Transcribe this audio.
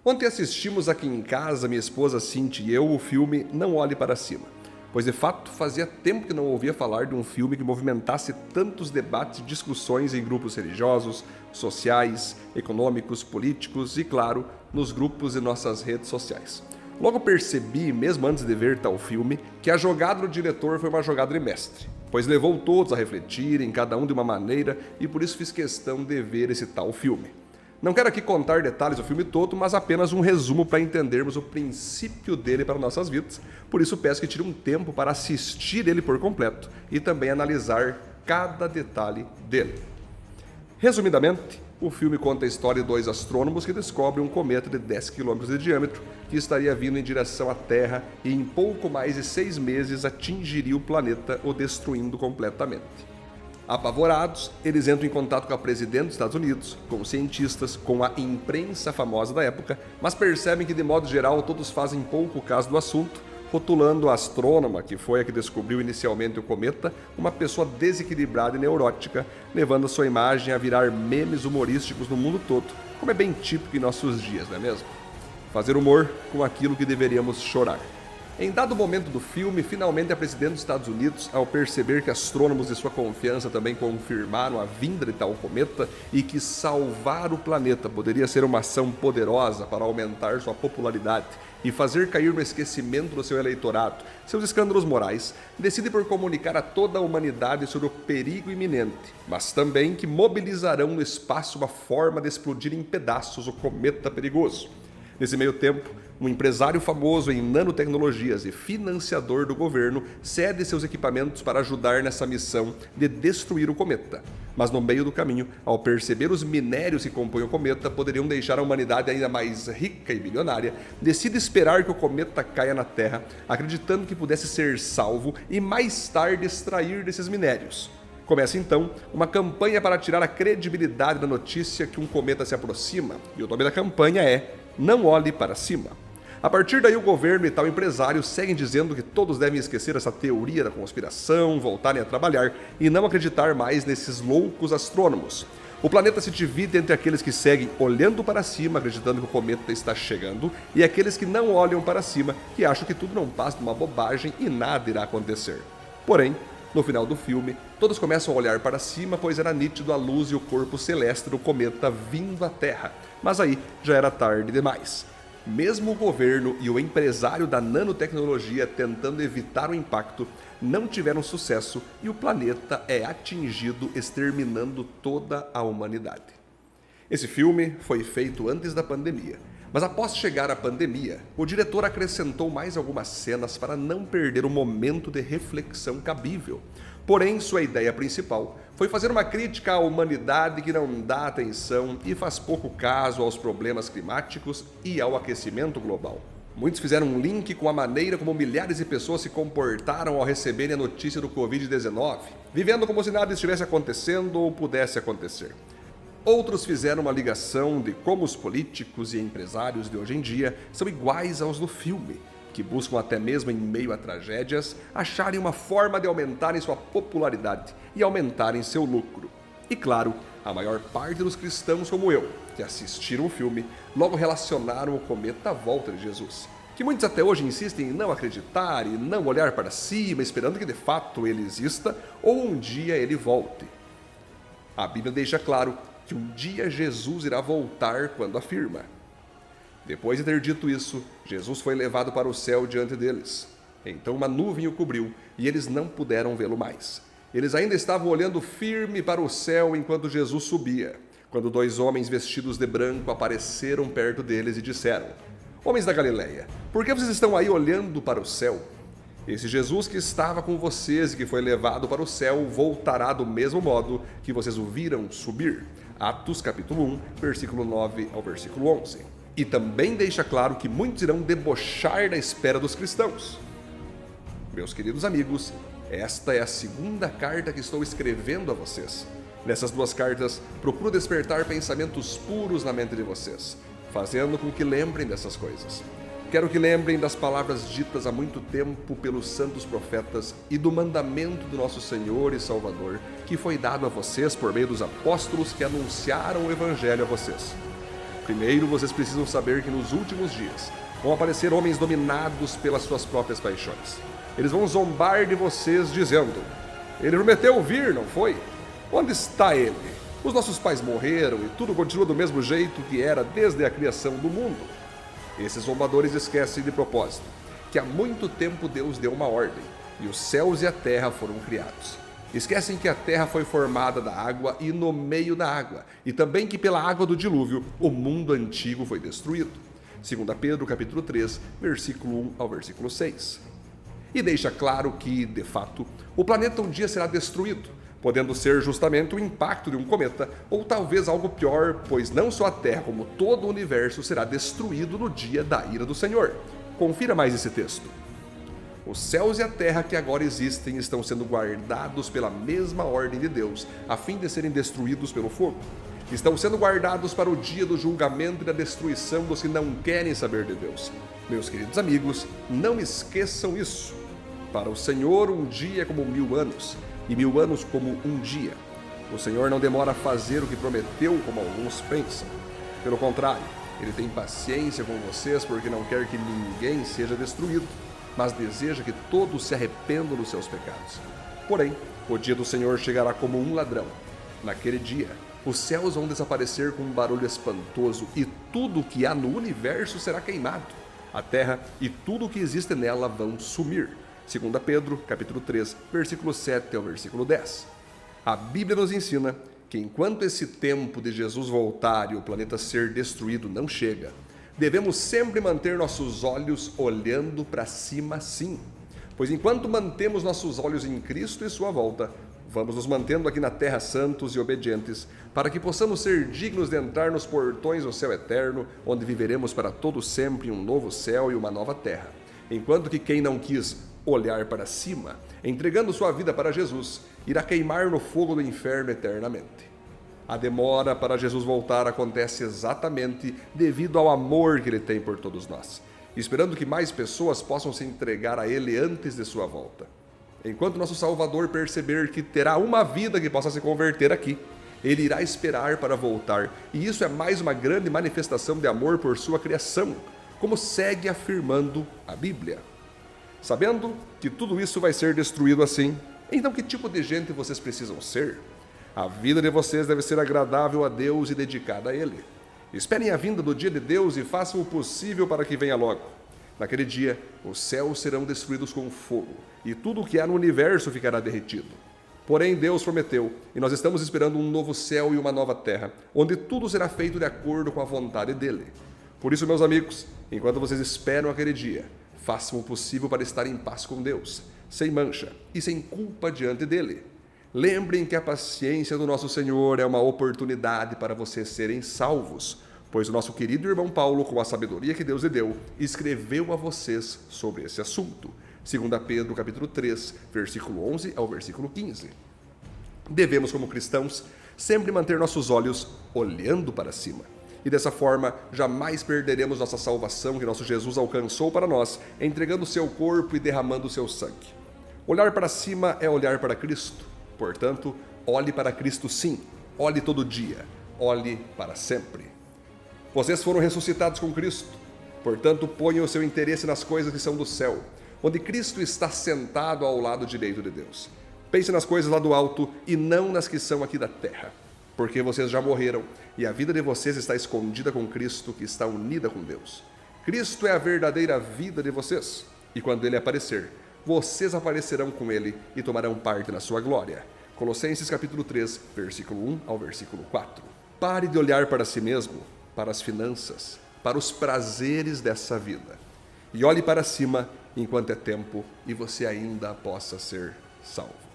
Ontem assistimos aqui em casa, minha esposa Cintia e eu, o filme Não Olhe Para Cima, pois de fato fazia tempo que não ouvia falar de um filme que movimentasse tantos debates e discussões em grupos religiosos, sociais, econômicos, políticos e, claro, nos grupos e nossas redes sociais. Logo percebi, mesmo antes de ver tal filme, que a jogada do diretor foi uma jogada de mestre, pois levou todos a refletirem, cada um de uma maneira, e por isso fiz questão de ver esse tal filme. Não quero aqui contar detalhes do filme todo, mas apenas um resumo para entendermos o princípio dele para nossas vidas. Por isso peço que tire um tempo para assistir ele por completo e também analisar cada detalhe dele. Resumidamente, o filme conta a história de dois astrônomos que descobrem um cometa de 10 km de diâmetro que estaria vindo em direção à Terra e em pouco mais de 6 meses atingiria o planeta, o destruindo completamente. Apavorados, eles entram em contato com a presidente dos Estados Unidos, com cientistas, com a imprensa famosa da época, mas percebem que de modo geral todos fazem pouco caso do assunto, rotulando a astrônoma, que foi a que descobriu inicialmente o cometa, uma pessoa desequilibrada e neurótica, levando a sua imagem a virar memes humorísticos no mundo todo, como é bem típico em nossos dias, não é mesmo? Fazer humor com aquilo que deveríamos chorar. Em dado momento do filme, finalmente a presidente dos Estados Unidos, ao perceber que astrônomos de sua confiança também confirmaram a vinda de tal cometa e que salvar o planeta poderia ser uma ação poderosa para aumentar sua popularidade e fazer cair no esquecimento do seu eleitorado seus escândalos morais, decide por comunicar a toda a humanidade sobre o perigo iminente, mas também que mobilizarão no espaço uma forma de explodir em pedaços o cometa perigoso. Nesse meio tempo, um empresário famoso em nanotecnologias e financiador do governo cede seus equipamentos para ajudar nessa missão de destruir o cometa. Mas no meio do caminho, ao perceber os minérios que compõem o cometa poderiam deixar a humanidade ainda mais rica e milionária, decide esperar que o cometa caia na Terra, acreditando que pudesse ser salvo e mais tarde extrair desses minérios. Começa então uma campanha para tirar a credibilidade da notícia que um cometa se aproxima, e o nome da campanha é Não Olhe Para Cima. A partir daí o governo e tal empresário seguem dizendo que todos devem esquecer essa teoria da conspiração, voltarem a trabalhar e não acreditar mais nesses loucos astrônomos. O planeta se divide entre aqueles que seguem olhando para cima, acreditando que o cometa está chegando, e aqueles que não olham para cima, que acham que tudo não passa de uma bobagem e nada irá acontecer. Porém, no final do filme, todos começam a olhar para cima, pois era nítido a luz e o corpo celeste do cometa vindo à Terra. Mas aí já era tarde demais. Mesmo o governo e o empresário da nanotecnologia tentando evitar o impacto, não tiveram sucesso e o planeta é atingido, exterminando toda a humanidade. Esse filme foi feito antes da pandemia, mas após chegar a pandemia, o diretor acrescentou mais algumas cenas para não perder o momento de reflexão cabível. Porém, sua ideia principal foi fazer uma crítica à humanidade que não dá atenção e faz pouco caso aos problemas climáticos e ao aquecimento global. Muitos fizeram um link com a maneira como milhares de pessoas se comportaram ao receberem a notícia do Covid-19, vivendo como se nada estivesse acontecendo ou pudesse acontecer. Outros fizeram uma ligação de como os políticos e empresários de hoje em dia são iguais aos do filme, que buscam até mesmo em meio a tragédias, acharem uma forma de aumentarem sua popularidade e aumentarem seu lucro. E claro, a maior parte dos cristãos como eu, que assistiram o filme, logo relacionaram o cometa à volta de Jesus, que muitos até hoje insistem em não acreditar e não olhar para cima, esperando que de fato ele exista ou um dia ele volte. A Bíblia deixa claro que um dia Jesus irá voltar quando afirma: depois de ter dito isso, Jesus foi levado para o céu diante deles. Então uma nuvem o cobriu e eles não puderam vê-lo mais. Eles ainda estavam olhando firme para o céu enquanto Jesus subia, quando dois homens vestidos de branco apareceram perto deles e disseram: homens da Galileia, por que vocês estão aí olhando para o céu? Esse Jesus que estava com vocês e que foi levado para o céu voltará do mesmo modo que vocês o viram subir. Atos capítulo 1, versículo 9 ao versículo 11. E também deixa claro que muitos irão debochar da espera dos cristãos. Meus queridos amigos, esta é a segunda carta que estou escrevendo a vocês. Nessas duas cartas, procuro despertar pensamentos puros na mente de vocês, fazendo com que lembrem dessas coisas. Quero que lembrem das palavras ditas há muito tempo pelos santos profetas e do mandamento do nosso Senhor e Salvador, que foi dado a vocês por meio dos apóstolos que anunciaram o Evangelho a vocês. Primeiro, vocês precisam saber que nos últimos dias vão aparecer homens dominados pelas suas próprias paixões. Eles vão zombar de vocês dizendo: ele prometeu vir, não foi? Onde está ele? Os nossos pais morreram e tudo continua do mesmo jeito que era desde a criação do mundo. Esses zombadores esquecem de propósito que há muito tempo Deus deu uma ordem e os céus e a terra foram criados. Esquecem que a terra foi formada da água e no meio da água, e também que pela água do dilúvio o mundo antigo foi destruído. 2 Pedro capítulo 3, versículo 1 ao versículo 6. E deixa claro que, de fato, o planeta um dia será destruído, podendo ser justamente o impacto de um cometa, ou talvez algo pior, pois não só a Terra, como todo o universo será destruído no dia da ira do Senhor. Confira mais esse texto. Os céus e a terra que agora existem estão sendo guardados pela mesma ordem de Deus, a fim de serem destruídos pelo fogo. Estão sendo guardados para o dia do julgamento e da destruição dos que não querem saber de Deus. Meus queridos amigos, não esqueçam isso. Para o Senhor, um dia é como 1000 anos, e 1000 anos como um dia. O Senhor não demora a fazer o que prometeu, como alguns pensam. Pelo contrário, Ele tem paciência com vocês porque não quer que ninguém seja destruído, mas deseja que todos se arrependam dos seus pecados. Porém, o dia do Senhor chegará como um ladrão. Naquele dia, os céus vão desaparecer com um barulho espantoso e tudo o que há no universo será queimado. A terra e tudo o que existe nela vão sumir. 2 Pedro, capítulo 3, versículo 7 ao versículo 10. A Bíblia nos ensina que enquanto esse tempo de Jesus voltar e o planeta ser destruído não chega, devemos sempre manter nossos olhos olhando para cima sim. Pois enquanto mantemos nossos olhos em Cristo e sua volta, vamos nos mantendo aqui na terra santos e obedientes, para que possamos ser dignos de entrar nos portões do céu eterno, onde viveremos para todo sempre em um novo céu e uma nova terra. Enquanto que quem não quis olhar para cima, entregando sua vida para Jesus, irá queimar no fogo do inferno eternamente. A demora para Jesus voltar acontece exatamente devido ao amor que Ele tem por todos nós, esperando que mais pessoas possam se entregar a Ele antes de sua volta. Enquanto nosso Salvador perceber que terá uma vida que possa se converter aqui, Ele irá esperar para voltar, e isso é mais uma grande manifestação de amor por sua criação, como segue afirmando a Bíblia. Sabendo que tudo isso vai ser destruído assim, então que tipo de gente vocês precisam ser? A vida de vocês deve ser agradável a Deus e dedicada a Ele. Esperem a vinda do dia de Deus e façam o possível para que venha logo. Naquele dia, os céus serão destruídos com fogo, e tudo o que há no universo ficará derretido. Porém, Deus prometeu, e nós estamos esperando um novo céu e uma nova terra, onde tudo será feito de acordo com a vontade dEle. Por isso, meus amigos, enquanto vocês esperam aquele dia, façam o possível para estar em paz com Deus, sem mancha e sem culpa diante dEle. Lembrem que a paciência do nosso Senhor é uma oportunidade para vocês serem salvos, pois o nosso querido irmão Paulo, com a sabedoria que Deus lhe deu, escreveu a vocês sobre esse assunto. 2 Pedro, capítulo 3, versículo 11 ao versículo 15. Devemos, como cristãos, sempre manter nossos olhos olhando para cima. E dessa forma, jamais perderemos nossa salvação que nosso Jesus alcançou para nós, entregando seu corpo e derramando seu sangue. Olhar para cima é olhar para Cristo. Portanto, olhe para Cristo sim, olhe todo dia, olhe para sempre. Vocês foram ressuscitados com Cristo, portanto, ponham o seu interesse nas coisas que são do céu, onde Cristo está sentado ao lado direito de Deus. Pense nas coisas lá do alto e não nas que são aqui da terra, porque vocês já morreram e a vida de vocês está escondida com Cristo, que está unida com Deus. Cristo é a verdadeira vida de vocês, e quando Ele aparecer, vocês aparecerão com Ele e tomarão parte na sua glória. Colossenses capítulo 3, versículo 1 ao versículo 4. Pare de olhar para si mesmo, para as finanças, para os prazeres dessa vida. E olhe para cima enquanto é tempo e você ainda possa ser salvo.